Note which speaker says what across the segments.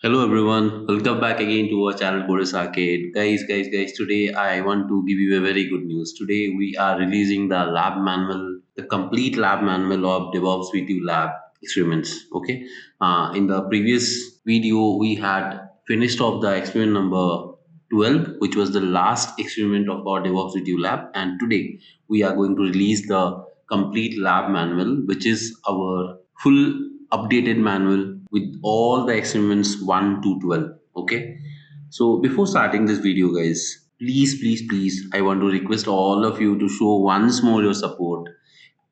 Speaker 1: Hello everyone, welcome back again to our channel Boris Arcade. Guys, today I want to give you a very good news. Today we are releasing the lab manual, the complete lab manual of DevOps VTU Lab experiments. Okay, in the previous video we had finished off the experiment number 12, which was the last experiment of our DevOps VTU Lab, and today we are going to release the complete lab manual, which is our full updated manual with all the experiments 1 to 12. Okay, so before starting this video, guys, please, I want to request all of you to show once more your support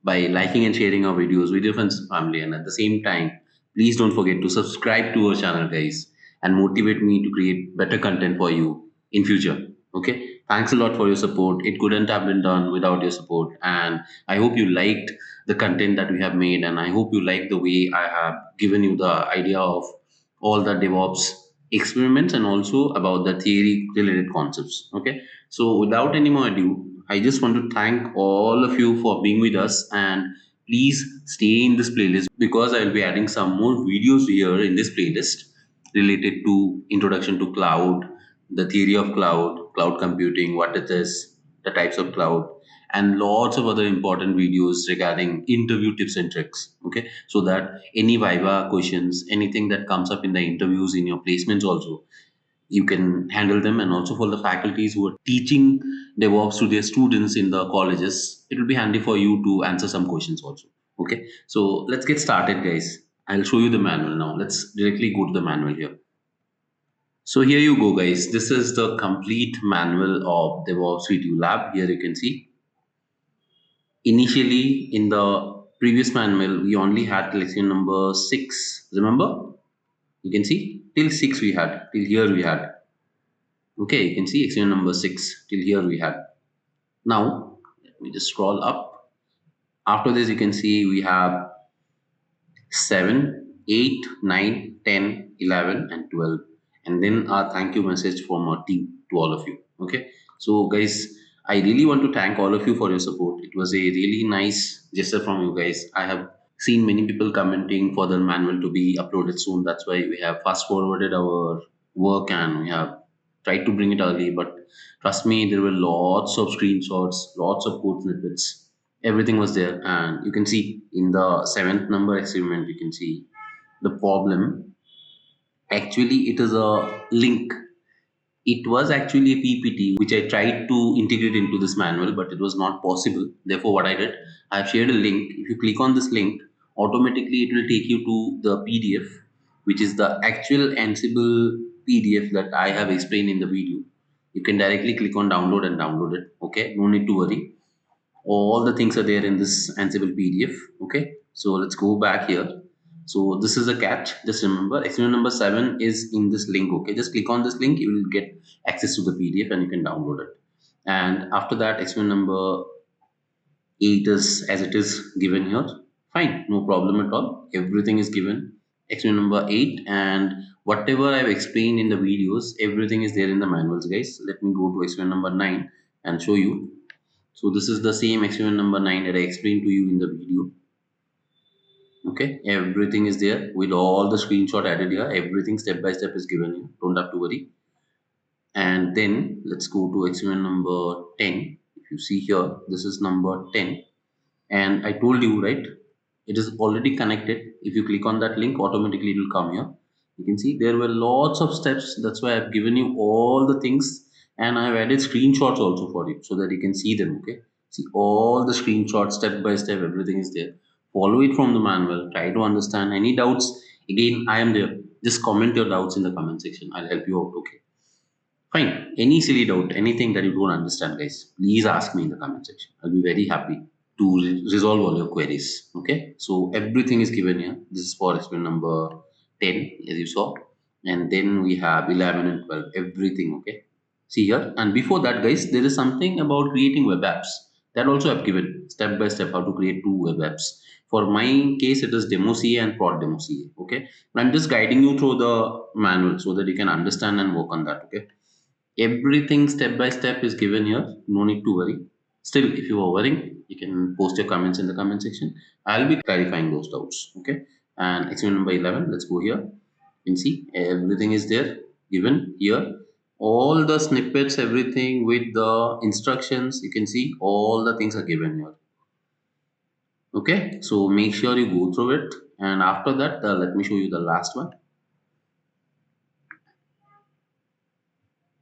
Speaker 1: by liking and sharing our videos with your friends and family, and at the same time, please don't forget to subscribe to our channel, guys, and motivate me to create better content for you in future. Okay, thanks a lot for your support. It couldn't have been done without your support, and I hope you liked the content that we have made, and I hope you like the way I have given you the idea of all the DevOps experiments and also about the theory related concepts. Okay, so without any more ado, I just want to thank all of you for being with us, and please stay in this playlist because I will be adding some more videos here in this playlist related to introduction to cloud, the theory of cloud, cloud computing, what it is, the types of cloud, and lots of other important videos regarding interview tips and tricks. Okay, so that any viva questions, anything that comes up in the interviews, in your placements also, you can handle them. And also for the faculties who are teaching DevOps to their students in the colleges, it will be handy for you to answer some questions also. Okay, so let's get started, guys. I'll show you the manual now. Let's directly go to the manual here. So here you go, guys. This is the complete manual of DevOps VTU Lab. Here you can see. Initially, in the previous manual, we only had lesson number 6. Remember? You can see till 6 we had, till here we had. Okay, you can see experiment number 6 till here we had. Now, let me just scroll up. After this, you can see we have 7, 8, 9, 10, 11, and 12. And then a thank you message from our team to all of you. Okay, so guys, I really want to thank all of you for your support. It was a really nice gesture from you guys. I have seen many people commenting for the manual to be uploaded soon. That's why we have fast forwarded our work and we have tried to bring it early. But trust me, there were lots of screenshots, lots of code snippets, everything was there. And you can see in the 7th number experiment, you can see the problem. Actually, it is a link. It was actually a PPT which I tried to integrate into this manual, but it was not possible. Therefore, what I did, I have shared a link. If you click on this link, automatically it will take you to the PDF, which is the actual Ansible PDF that I have explained in the video. You can directly click on download and download it. Okay, no need to worry. All the things are there in this Ansible PDF. Okay, so let's go back here. So this is a catch. Just remember, experiment number 7 is in this link. Okay, just click on this link, you will get access to the PDF and you can download it. And after that, experiment number 8 is as it is given here. Fine, no problem at all. Everything is given. Experiment number 8, and whatever I've explained in the videos, everything is there in the manuals, guys. Let me go to experiment number 9 and show you. So this is the same experiment number 9 that I explained to you in the video. Okay, everything is there with all the screenshot added here. Everything step by step is given here. Don't have to worry. And then let's go to experiment number 10. If you see here, this is number 10. And I told you, right, it is already connected. If you click on that link, automatically it will come here. You can see there were lots of steps. That's why I've given you all the things, and I've added screenshots also for you so that you can see them. Okay, see all the screenshots step by step, everything is there. Follow it from the manual. Try to understand. Any doubts, again I am there. Just comment your doubts in the comment section. I'll help you out. Okay, fine. Any silly doubt, anything that you don't understand, guys, please ask me in the comment section. I'll be very happy to resolve all your queries. Okay, so everything is given here. This is for experiment number 10, as you saw. And then we have 11 and 12, everything. Okay, see here. And before that, guys, there is something about creating web apps that also I've given step by step how to create 2 web apps. For my case, it is demo ca and prod demo ca. Okay, I'm just guiding you through the manual so that you can understand and work on that. Okay, everything step by step is given here. No need to worry. Still, if you are worrying, you can post your comments in the comment section. I'll be clarifying those doubts. Okay, and experiment number 11, let's go here. You can see everything is there given here. All the snippets, everything with the instructions, you can see all the things are given here. Okay, so make sure you go through it, and after that, let me show you the last one.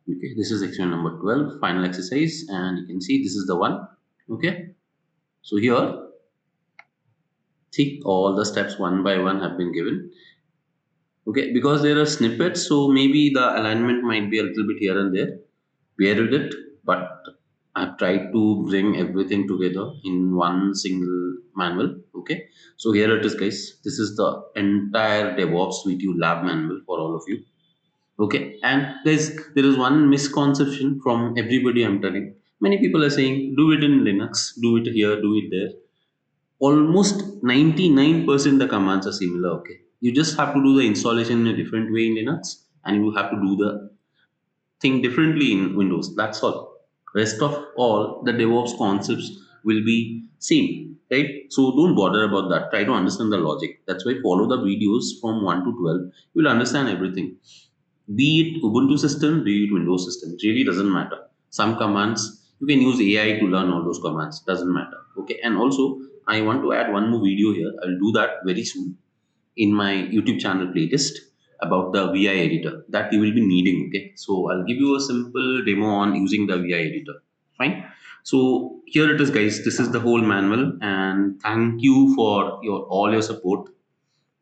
Speaker 1: Okay, this is section number 12, final exercise, and you can see this is the one. Okay, so here, see all the steps one by one have been given. Okay, because there are snippets, so maybe the alignment might be a little bit here and there. Bear with it, but I've tried to bring everything together in one single manual. Okay, so here it is, guys. This is the entire DevOps VTU Lab Manual for all of you. Okay, and there is one misconception from everybody. I'm telling. Many people are saying, do it in Linux, do it here, do it there. Almost 99% the commands are similar. Okay, you just have to do the installation in a different way in Linux, and you have to do the thing differently in Windows. That's all. Rest of all the DevOps concepts will be same, right? So don't bother about that. Try to understand the logic. That's why follow the videos from 1 to 12. You will understand everything. Be it Ubuntu system, be it Windows system. It really doesn't matter. Some commands you can use AI to learn all those commands. Doesn't matter. Okay. And also I want to add one more video here. I'll do that very soon in my YouTube channel playlist about the VI editor that you will be needing. Okay, so I'll give you a simple demo on using the VI editor. Fine. So here it is, guys. This is the whole manual, and thank you for your all your support.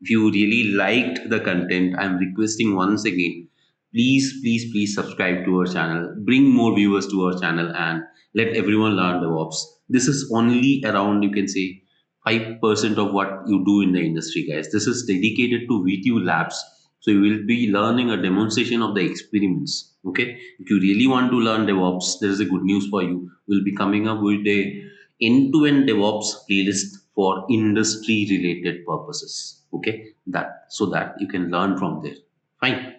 Speaker 1: If you really liked the content, I'm requesting once again, please subscribe to our channel, bring more viewers to our channel, and let everyone learn DevOps. This is only around, you can say, 5% of what you do in the industry, guys. This is dedicated to VTU labs. So you will be learning a demonstration of the experiments. Okay. If you really want to learn DevOps, there is a good news for you. We'll be coming up with a end-to-end DevOps playlist for industry related purposes. Okay. That so that you can learn from there. Fine.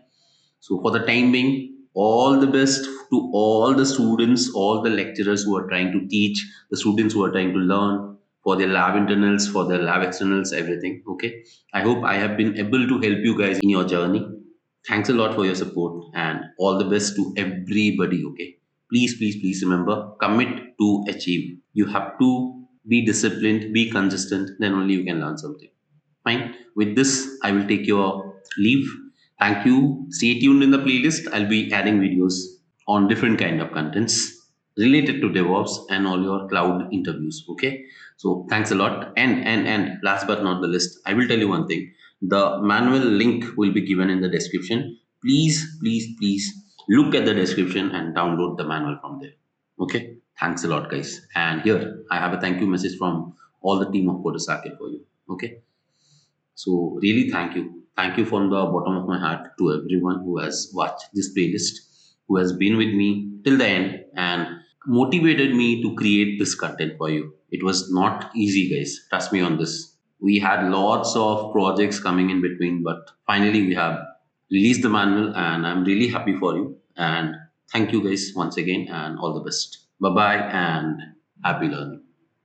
Speaker 1: So for the time being, all the best to all the students, all the lecturers who are trying to teach, the students who are trying to learn for their lab internals, for their lab externals, everything. Okay. I hope I have been able to help you guys in your journey. Thanks a lot for your support and all the best to everybody. Okay. Please remember, commit to achieve. You have to be disciplined, be consistent, then only you can learn something. Fine. With this, I will take your leave. Thank you. Stay tuned in the playlist. I'll be adding videos on different kind of contents related to DevOps and all your cloud interviews. Okay. So thanks a lot. And last but not the least, I will tell you one thing. The manual link will be given in the description. Please look at the description and download the manual from there. Okay. Thanks a lot, guys. And here I have a thank you message from all the team of Kodasake for you. Okay. So really thank you. Thank you from the bottom of my heart to everyone who has watched this playlist, who has been with me till the end and motivated me to create this content for you. It was not easy, guys. Trust me on this. We had lots of projects coming in between, but finally we have released the manual and I'm really happy for you. And thank you guys once again and all the best. Bye bye and happy learning.